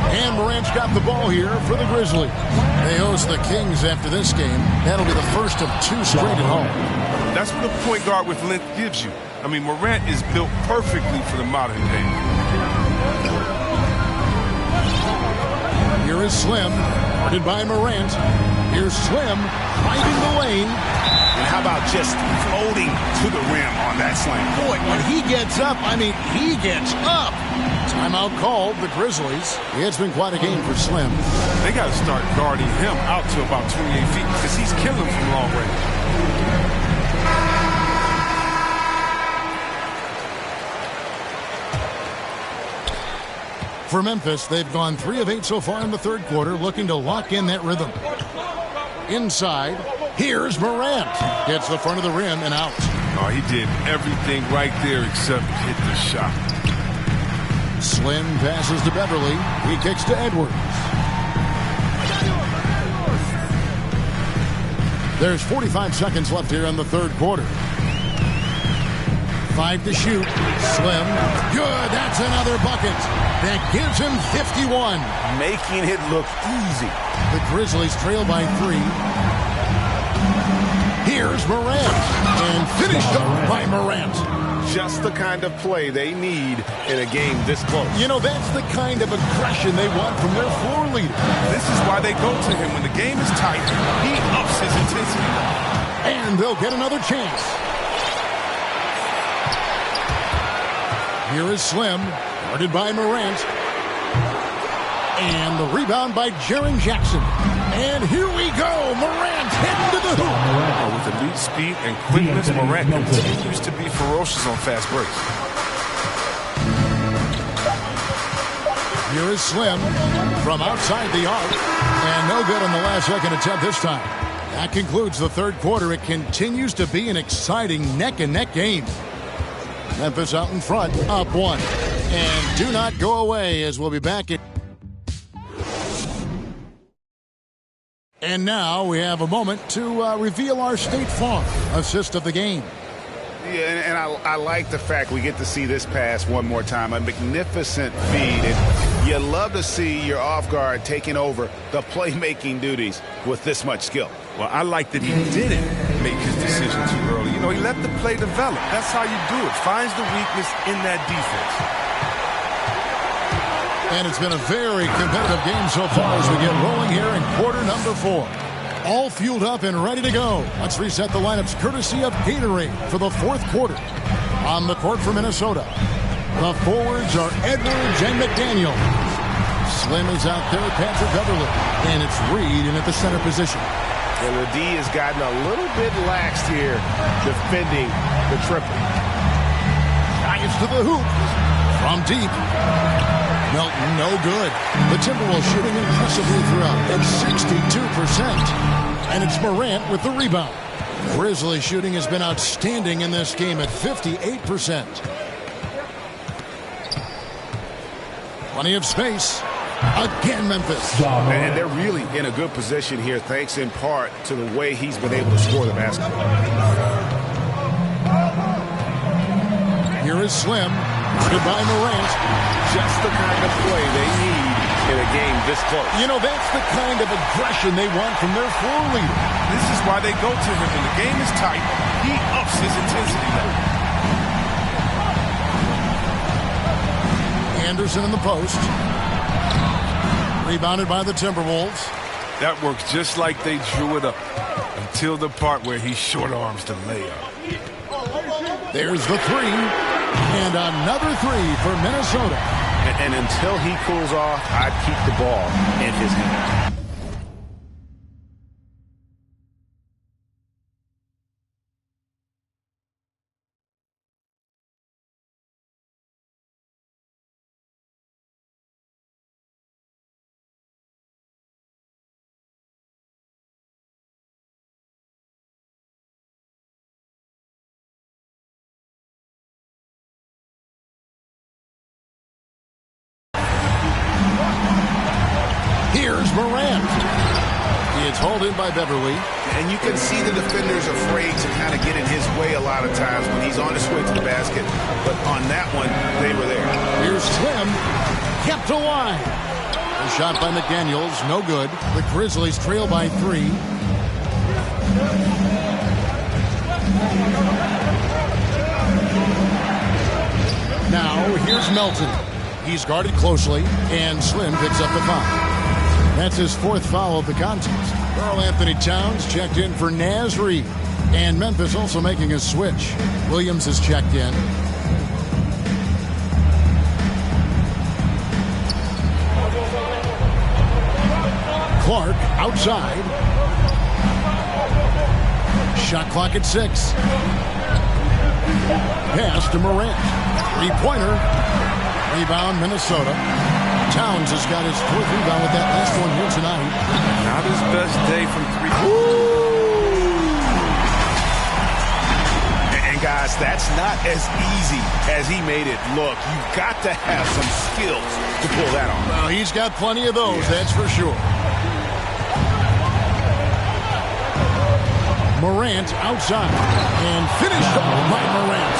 And Morant's got the ball here for the Grizzlies. They host the Kings after this game. That'll be the first of 2 straight at home. That's what a point guard with length gives you. I mean, Morant is built perfectly for the modern game. Here is Slim, guarded by Morant. Here's Slim, finding the lane. And how about just floating to the rim on that slam? Boy, when he gets up, I mean, he gets up. Timeout called, the Grizzlies. It's been quite a game for Slim. They got to start guarding him out to about 28 feet because he's killing from long range. For Memphis, they've gone 3 of 8 so far in the third quarter, looking to lock in that rhythm. Inside, here's Morant. Gets the front of the rim and out. Oh, he did everything right there except hit the shot. Slim passes to Beverly. He kicks to Edwards. There's 45 seconds left here in the third quarter. 5 to shoot. Slim. Good. That's another bucket. That gives him 51. Making it look easy. The Grizzlies trail by 3. Here's Morant. And finished up by Morant. Just the kind of play they need in a game this close. You know, that's the kind of aggression they want from their floor leader. This is why they go to him when the game is tight. He ups his intensity. And they'll get another chance. Here is Slim, guarded by Morant. And the rebound by Jaren Jackson. And here we go. Morant heading to the hoop. With elite speed and quickness, Morant continues to be ferocious on fast breaks. Here is Slim from outside the arc. And no good on the last second attempt this time. That concludes the third quarter. It continues to be an exciting neck-and-neck game. Memphis out in front, up 1. And do not go away as we'll be back in. And now we have a moment to reveal our State Farm assist of the game. Yeah, and I like the fact we get to see this pass one more time. A magnificent feed. And you love to see your off guard taking over the playmaking duties with this much skill. Well, I like that he did it make his decision too early. You know, he let the play develop. That's how you do it. Finds the weakness in that defense. And it's been a very competitive game so far as we get rolling here in quarter number 4. All fueled up and ready to go. Let's reset the lineups courtesy of Gatorade for the fourth quarter. On the court for Minnesota, the forwards are Edwards and McDaniel. Slim is out there, Patrick Beverly, and it's Reed in at the center position. And the D has gotten a little bit laxed here defending the triple. Giants to the hoop. From deep. Melton, no good. The Timberwolves shooting impressively throughout at 62%. And it's Morant with the rebound. Grizzlies shooting has been outstanding in this game at 58%. Plenty of space. Again, Memphis. And they're really in a good position here, thanks in part to the way he's been able to score the basketball. Here is Slim. Goodbye, Morant. Just the kind of play they need in a game this close. You know, that's the kind of aggression they want from their floor leader. This is why they go to him. When the game is tight, he ups his intensity level. Anderson in the post. Rebounded by the Timberwolves. That works just like they drew it up until the part where he short arms the layup. There's the three. And another three for Minnesota. And until he cools off, I'd keep the ball in his hand. Here's Morant. It's hauled in by Beverly. And you can see the defenders afraid to kind of get in his way a lot of times when he's on his way to the basket. But on that one, they were there. Here's Slim. Kept alive. A shot by McDaniels. No good. The Grizzlies trail by 3. Now, here's Melton. He's guarded closely, and Slim picks up the foul. That's his 4th foul of the contest. Karl-Anthony Towns checked in for Naz Reid. And Memphis also making a switch. Williams is checked in. Clark outside. Shot clock at 6. Pass to Morant. 3-pointer. Rebound, Minnesota. Towns has got his 4th rebound with that last one here tonight. Not his best day from 3. And guys, that's not as easy as he made it look. You've got to have some skills to pull that off. Well, he's got plenty of those, that's for sure. Morant outside. And finished off by Morant.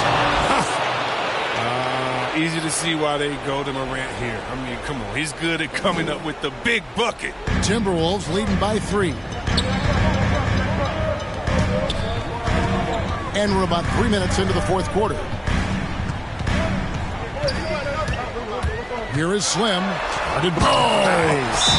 Easy to see why they go to Morant here. I mean, come on. He's good at coming up with the big bucket. Timberwolves leading by 3. And we're about 3 minutes into the 4th quarter. Here is Slim. Nice.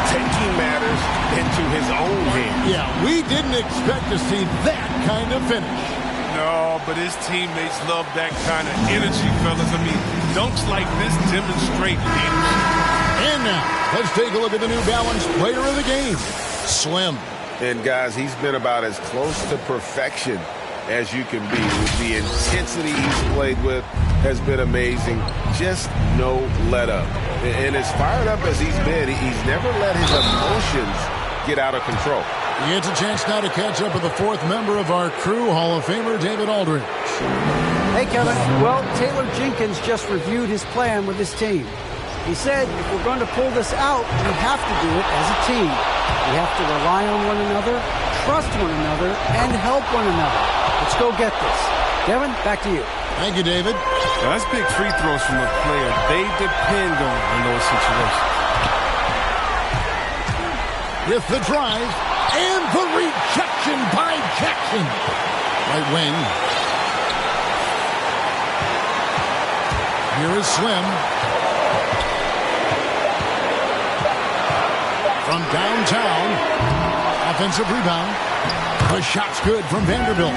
Taking matters into his own hands. Yeah, we didn't expect to see that kind of finish. No, but his teammates love that kind of energy, fellas. I mean, dunks like this demonstrate leadership. And now, let's take a look at the New Balance player of the game, Slim. And, guys, he's been about as close to perfection as you can be. The intensity he's played with has been amazing. Just no let-up. And as fired up as he's been, he's never let his emotions get out of control. It's a chance now to catch up with the 4th member of our crew, Hall of Famer David Aldridge. Hey, Kevin. Well, Taylor Jenkins just reviewed his plan with his team. He said if we're going to pull this out, we have to do it as a team. We have to rely on one another, trust one another, and help one another. Let's go get this. Kevin, back to you. Thank you, David. That's big free throws from a player they depend on in those situations. With the drive, And the rejection by Jackson. Right wing. Here is Slim. From downtown. Offensive rebound. The shot's good from Vanderbilt.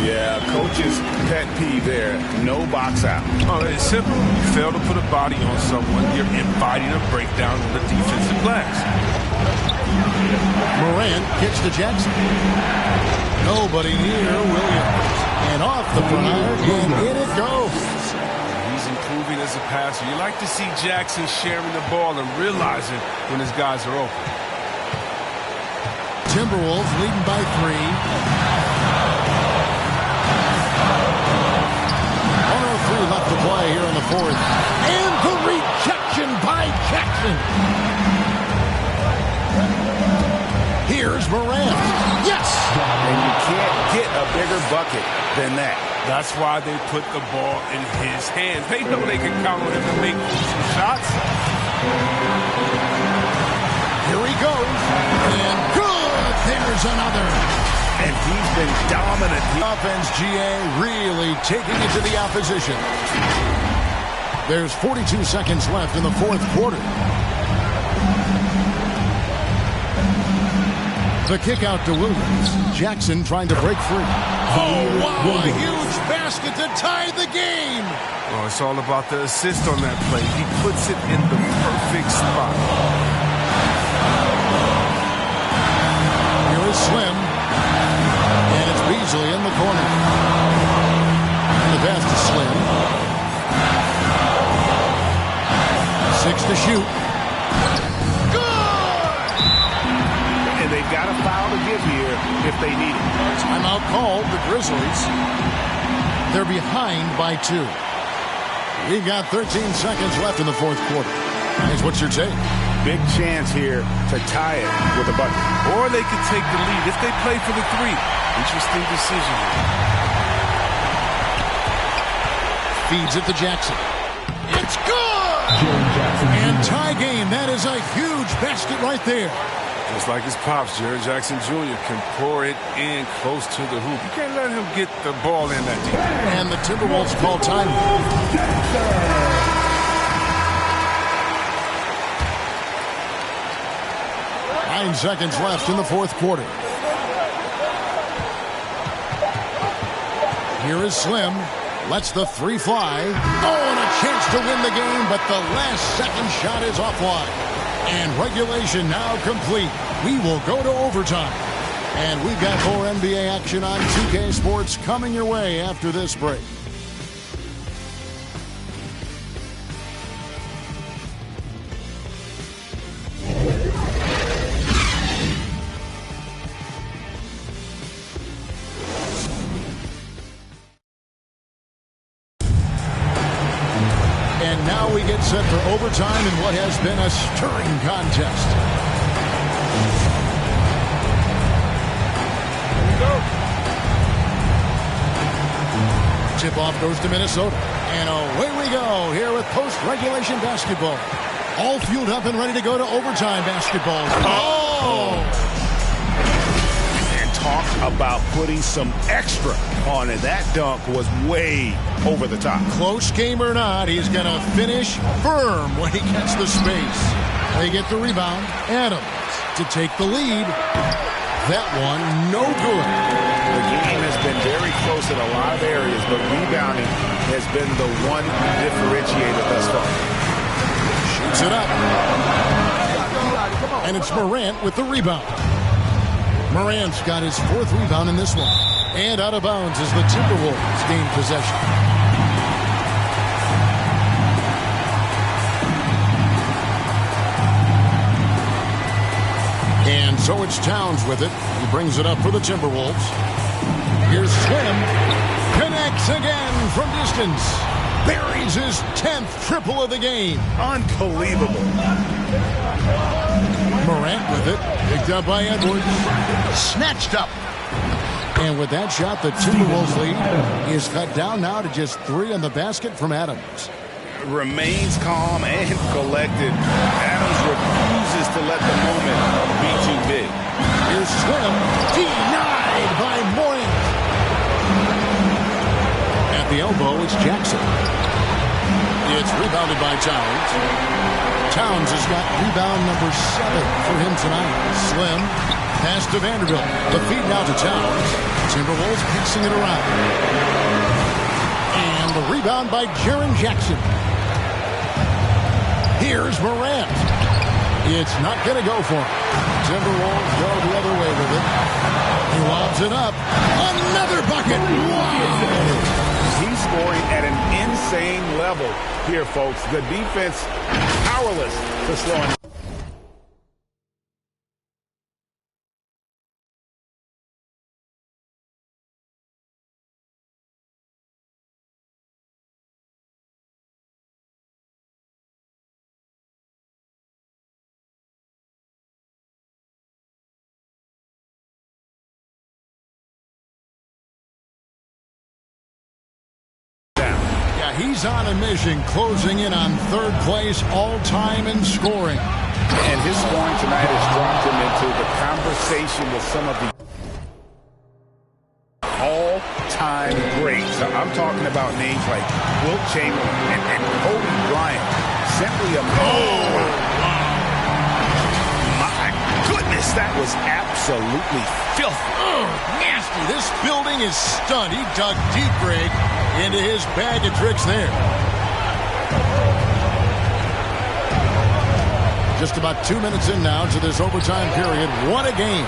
Yeah, coach's pet peeve there. No box out. Oh, it's simple. You fail to put a body on someone, you're inviting a breakdown in the defensive glass. Morant kicks to Jackson. Nobody near Williams. And off the front, and in it goes. He's improving as a passer. You like to see Jackson sharing the ball and realizing when his guys are open. Timberwolves leading by 3. 1:03 left to play here in the fourth. And the rejection by Jackson. Here's Morant. Yes! And you can't get a bigger bucket than that. That's why they put the ball in his hands. They know they can count on him to make some shots. Here he goes. And good! There's another. And he's been dominant. Offense, GA really taking it to the opposition. There's 42 seconds left in the fourth quarter. The kick out to Williams. Jackson trying to break free. Oh, wow, a huge basket to tie the game. Oh, it's all about the assist on that play. He puts it in the perfect spot. Here is Slim. And it's Beasley in the corner. And the pass to Slim. 6 to shoot. And they've got a foul to give here if they need it. Timeout called, the Grizzlies. They're behind by 2. We've got 13 seconds left in the fourth quarter. Here's what's your take? Big chance here to tie it with a bucket. Or they could take the lead if they play for the 3. Interesting decision. Feeds it to Jackson. It's good! And tie game. That is a huge basket right there. Just like his pops, Jaren Jackson Jr. can pour it in close to the hoop. You can't let him get the ball in that deep. And the Timberwolves call time. 9 seconds left in the fourth quarter. Here is Slim. Lets the 3 fly. Oh, and a chance to win the game, but the last second shot is offline. And regulation now complete. We will go to overtime. And we've got more NBA action on 2K Sports coming your way after this break. Now we get set for overtime in what has been a stirring contest. Here we go. Tip-off goes to Minnesota. And away we go here with post-regulation basketball. All fueled up and ready to go to overtime basketball. Oh! And talk about putting some extra on it. That dunk was way over the top. Close game or not, he's going to finish firm when he gets the space. They get the rebound. Adams to take the lead. That one, no good. The game has been very close in a lot of areas, but rebounding has been the one differentiator thus far. Shoots it up. And it's Morant with the rebound. Morant's got his 4th rebound in this one. And out of bounds as the Timberwolves gain possession. And so it's Towns with it. He brings it up for the Timberwolves. Here's Slim. Connects again from distance. Buries his 10th triple of the game. Unbelievable. Morant with it. Picked up by Edwards. Snatched up. And with that shot, the Timberwolves lead is cut down now to just 3 on the basket from Adams. Remains calm and collected. Adams refuses to let the moment be too big. Here's Slim. Denied by Morant. At the elbow, it's Jackson. It's rebounded by Towns. Towns has got rebound number 7 for him tonight. Slim. Pass to Vanderbilt. The feed now to Towns. Timberwolves passing it around. And the rebound by Jaren Jackson. Here's Morant. It's not going to go for him. Timberwolves go the other way with it. He lobs it up. Another bucket. Wow. He's scoring at an insane level here, folks. The defense powerless to slow him. He's on a mission, closing in on 3rd place all-time in scoring. And his scoring tonight has dropped him into the conversation with some of the all-time greats. I'm talking about names like Wilt Chamberlain and Kobe Bryant. Simply a... Oh, my goodness, That was absolutely filthy. Oh, nasty. This building is stunned. He dug deep, Greg, into his bag of tricks there. Just about 2 minutes in now to this overtime period. What a game.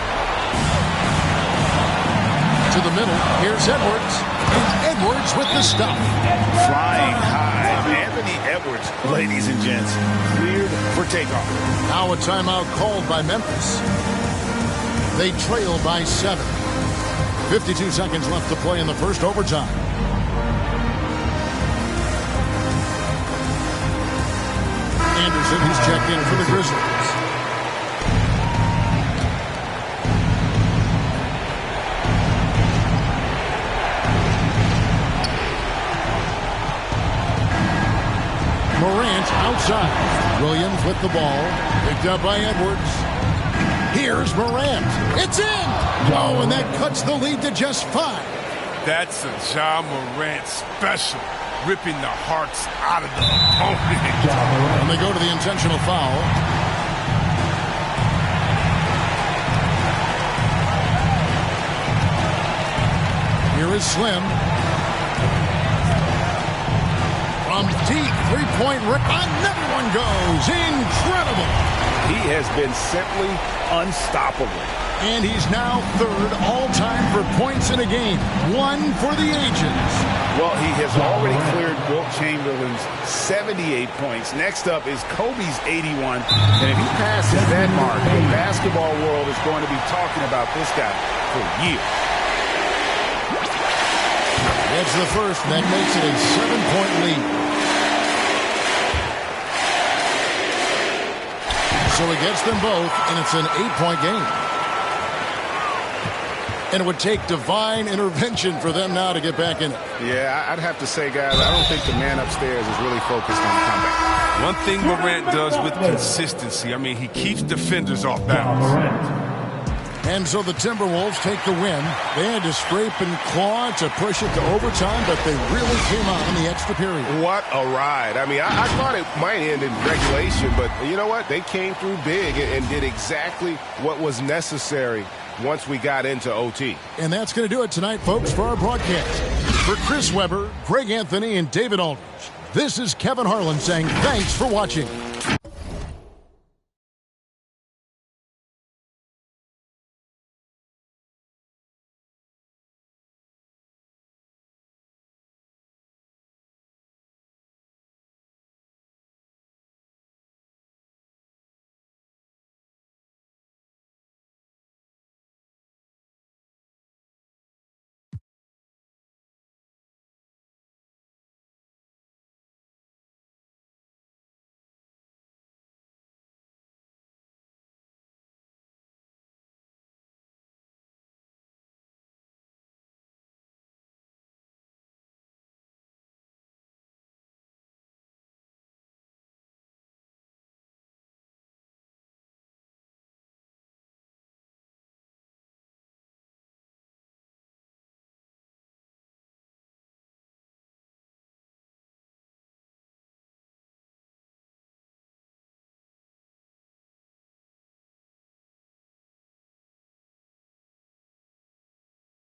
To the middle. Here's Edwards. And Edwards with the stop. Flying high. Anthony Edwards, ladies and gents, cleared for takeoff. Now a timeout called by Memphis. They trail by 7. 52 seconds left to play in the first overtime. Anderson, who's checked in for the Grizzlies. Morant outside. Williams with the ball. Picked up by Edwards. Here's Morant. It's in! Oh, and that cuts the lead to just 5. That's a Ja Morant special. Ripping the hearts out of the opponent. And they go to the intentional foul. Here is Slim. From deep, three-point rip. Another one goes. Incredible. He has been simply unstoppable. And he's now third all-time for points in a game. 1 for the ages. Well, he has already cleared Wilt Chamberlain's 78 points. Next up is Kobe's 81. And if he passes that mark, the basketball world is going to be talking about this guy for years. That's the first, and that makes it a 7-point lead. So he gets them both, and it's an 8-point game. And it would take divine intervention for them now to get back in it. Yeah, I'd have to say, guys, I don't think the man upstairs is really focused on the comeback. One thing Morant does with consistency, I mean, he keeps defenders off balance. And so the Timberwolves take the win. They had to scrape and claw to push it to overtime, but they really came out in the extra period. What a ride. I mean, I thought it might end in regulation, but you know what? They came through big and did exactly what was necessary once we got into OT. And that's going to do it tonight, folks, for our broadcast. For Chris Webber, Greg Anthony, and David Aldridge, this is Kevin Harlan saying thanks for watching.